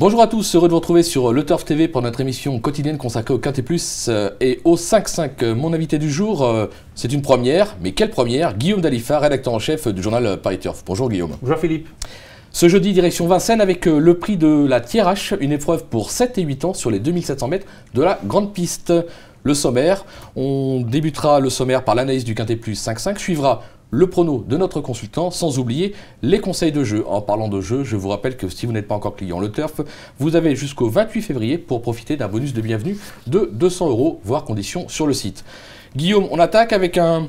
Bonjour à tous, heureux de vous retrouver sur Le Turf TV pour notre émission quotidienne consacrée au Quintet Plus et au 5-5. Mon invité du jour, c'est une première, mais quelle première? Guillaume Dalifa, rédacteur en chef du journal Paris Turf. Bonjour Guillaume. Bonjour Philippe. Ce jeudi, direction Vincennes avec le prix de la Thiérache, une épreuve pour 7 et 8 ans sur les 2700 mètres de la grande piste. Le sommaire, on débutera le sommaire par l'analyse du Quintet Plus 5-5, suivra le prono de notre consultant, sans oublier les conseils de jeu. En parlant de jeu, je vous rappelle que si vous n'êtes pas encore client Le Turf, vous avez jusqu'au 28 février pour profiter d'un bonus de bienvenue de 200 €, voire conditions sur le site. Guillaume, on attaque avec un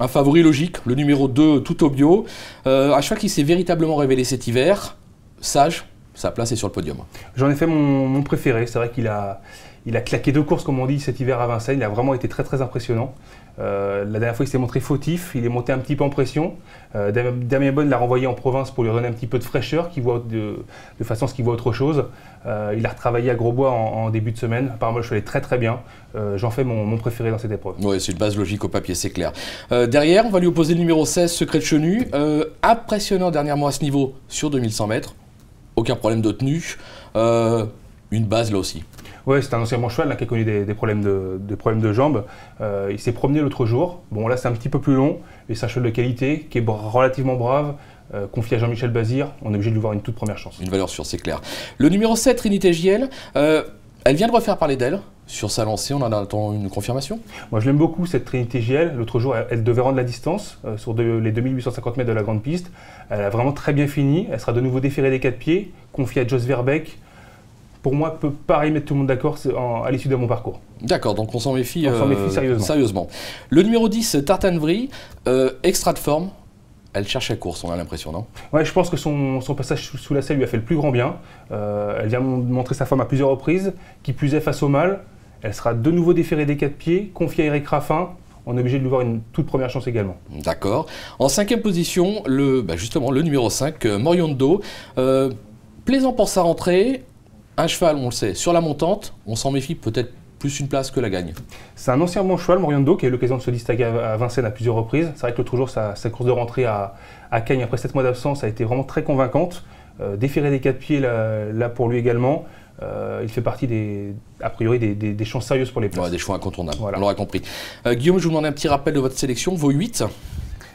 favori logique, le numéro 2, Tout au bio. Un cheval qui s'est véritablement révélé cet hiver, Sage, sa place est sur le podium. J'en ai fait mon préféré, c'est vrai qu'il a claqué 2 courses comme on dit cet hiver à Vincennes, il a vraiment été très impressionnant. La dernière fois il s'est montré fautif, il est monté un petit peu en pression. Damien Bonne l'a renvoyé en province pour lui redonner un petit peu de fraîcheur, de façon à ce qu'il voit autre chose. Il a retravaillé à Grosbois en début de semaine, apparemment le cheval est très bien. J'en fais mon préféré dans cette épreuve. Oui, c'est une base logique au papier, c'est clair. Derrière, on va lui opposer le numéro 16, Secret de Chenu. Impressionnant dernièrement à ce niveau sur 2100 mètres. Aucun problème de tenue. Une base là aussi. Oui, c'est un ancien bon cheval qui a connu des problèmes de jambes. Il s'est promené l'autre jour. Bon, là, c'est un petit peu plus long, mais c'est un cheval de qualité, qui est relativement brave, confié à Jean-Michel Bazir. On est obligé de lui voir une toute première chance. Une valeur sûre, c'est clair. Le numéro 7, Trinité JL, elle vient de refaire parler d'elle. Sur sa lancée, on en attend une confirmation? Moi, je l'aime beaucoup, cette Trinité JL. L'autre jour, elle devait rendre la distance sur les 2850 mètres de la grande piste. Elle a vraiment très bien fini. Elle sera de nouveau déférée des 4 pieds, confiée à Jos Verbeek. Pour moi, peut pareil mettre tout le monde d'accord à l'issue de mon parcours. D'accord, donc on s'en méfie, sérieusement. Le numéro 10, Tartan Vry, extra de forme. Elle cherche la course, on a l'impression, non? Ouais, je pense que son passage sous la selle lui a fait le plus grand bien. Elle vient montrer sa forme à plusieurs reprises. Qui plus est, face au mâle, elle sera de nouveau déférée des 4 pieds, confiée à Eric Raffin. On est obligé de lui voir une toute première chance également. D'accord. En 5e position, justement, le numéro 5, Moriondo. Plaisant pour sa rentrée. Un cheval, on le sait, sur la montante, on s'en méfie peut-être plus une place que la gagne. C'est un ancien bon cheval, Moriondo, qui a eu l'occasion de se distinguer à Vincennes à plusieurs reprises. C'est vrai que l'autre jour, sa course de rentrée à Cagnes, après 7 mois d'absence, a été vraiment très convaincante. Déféré des 4 pieds, là pour lui également. Il fait partie a priori des chances sérieuses pour les places. Ouais, des choix incontournables, voilà. On l'aura compris. Guillaume, je vous demande un petit rappel de votre sélection, vos 8.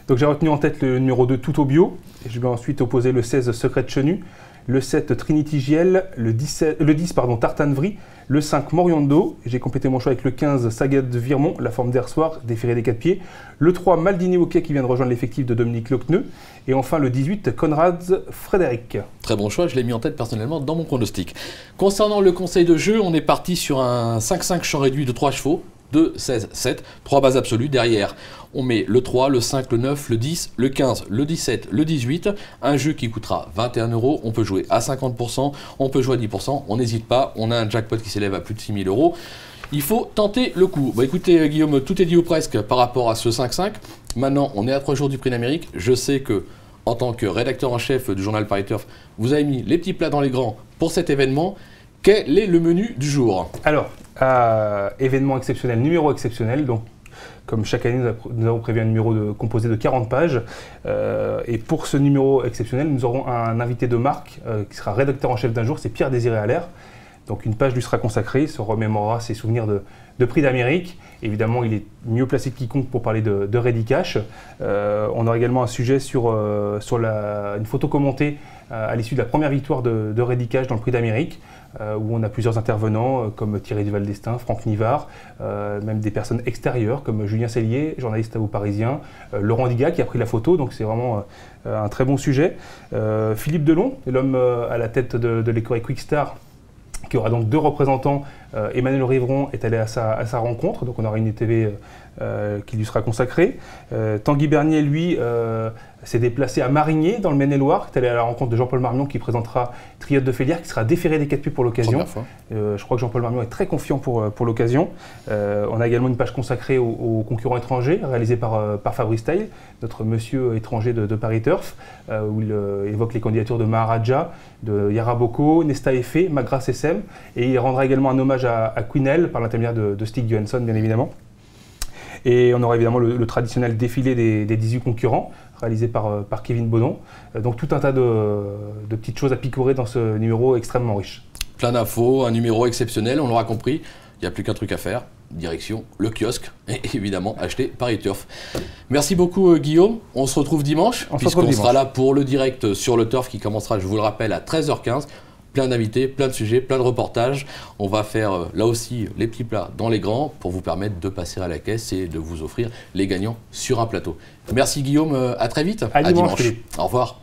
Donc j'ai retenu en tête le numéro 2, Tout au bio. Et je vais ensuite opposer le 16, Secret de Chenu. Le 7, Trinity JL, le 10, Tartan Vry, le 5, Moriondo, j'ai complété mon choix avec le 15, Saga de Virmont, la forme d'Air Soir, déféré des 4 pieds, le 3, Maldini Hockey qui vient de rejoindre l'effectif de Dominique Lecneux, et enfin le 18, Conrad Frédéric. Très bon choix, je l'ai mis en tête personnellement dans mon pronostic. Concernant le conseil de jeu, on est parti sur un 5-5 champ réduit de 3 chevaux, 2, 16, 7, 3 bases absolues. Derrière, on met le 3, le 5, le 9, le 10, le 15, le 17, le 18. Un jeu qui coûtera 21 €. On peut jouer à 50%, on peut jouer à 10%. On n'hésite pas, on a un jackpot qui s'élève à plus de 6 000 €. Il faut tenter le coup. Écoutez Guillaume, tout est dit ou presque par rapport à ce 5-5. Maintenant, on est à 3 jours du Prix d'Amérique. Je sais que, en tant que rédacteur en chef du journal Paris Turf, vous avez mis les petits plats dans les grands pour cet événement. Quel est le menu du jour? Alors, événement exceptionnel, numéro exceptionnel. Donc, comme chaque année, nous avons prévu un numéro composé de 40 pages. Et pour ce numéro exceptionnel, nous aurons un invité de marque qui sera rédacteur en chef d'un jour, c'est Pierre-Désiré Allaire. Donc une page lui sera consacrée, il se remémorera ses souvenirs de Prix d'Amérique. Évidemment, il est mieux placé que quiconque pour parler de Ready Cash. On aura également un sujet sur une photo commentée à l'issue de la première victoire de Ready Cash dans le Prix d'Amérique, où on a plusieurs intervenants comme Thierry Duval d'Estaing, Franck Nivard, même des personnes extérieures comme Julien Cellier, journaliste à vous parisien, Laurent Diga qui a pris la photo, donc c'est vraiment un très bon sujet. Philippe Delon, l'homme à la tête de l'écurie Quickstar, qui aura donc 2 représentants. Emmanuel Rivron est allé à sa rencontre, donc on aura une ITV qui lui sera consacrée. Tanguy Bernier, lui, s'est déplacé à Marigné, dans le Maine-et-Loire, est allé à la rencontre de Jean-Paul Marmion qui présentera Triote de Félière, qui sera déféré des 4 pieds pour l'occasion. Je crois que Jean-Paul Marmion est très confiant pour l'occasion. On a également une page consacrée aux concurrents étrangers, réalisée par Fabrice Taille, notre monsieur étranger de Paris Turf, où il évoque les candidatures de Maharaja, de Yaraboko, Nesta Effet, Magras SM, et il rendra également un hommage à Quinel par l'intermédiaire de Stig Johansson, bien évidemment. Et on aura évidemment le traditionnel défilé des 18 concurrents, réalisé par Kevin Baudon. Donc tout un tas de petites choses à picorer dans ce numéro extrêmement riche. plein d'infos, un numéro exceptionnel, on l'aura compris. Il n'y a plus qu'un truc à faire. Direction le kiosque et évidemment acheter Paris Turf. Merci beaucoup Guillaume, on se retrouve dimanche puisqu'on sera là pour le direct sur le turf qui commencera, je vous le rappelle, à 13h15. Plein d'invités, plein de sujets, plein de reportages. On va faire là aussi les petits plats dans les grands pour vous permettre de passer à la caisse et de vous offrir les gagnants sur un plateau. Merci Guillaume, à très vite. À dimanche. Au revoir.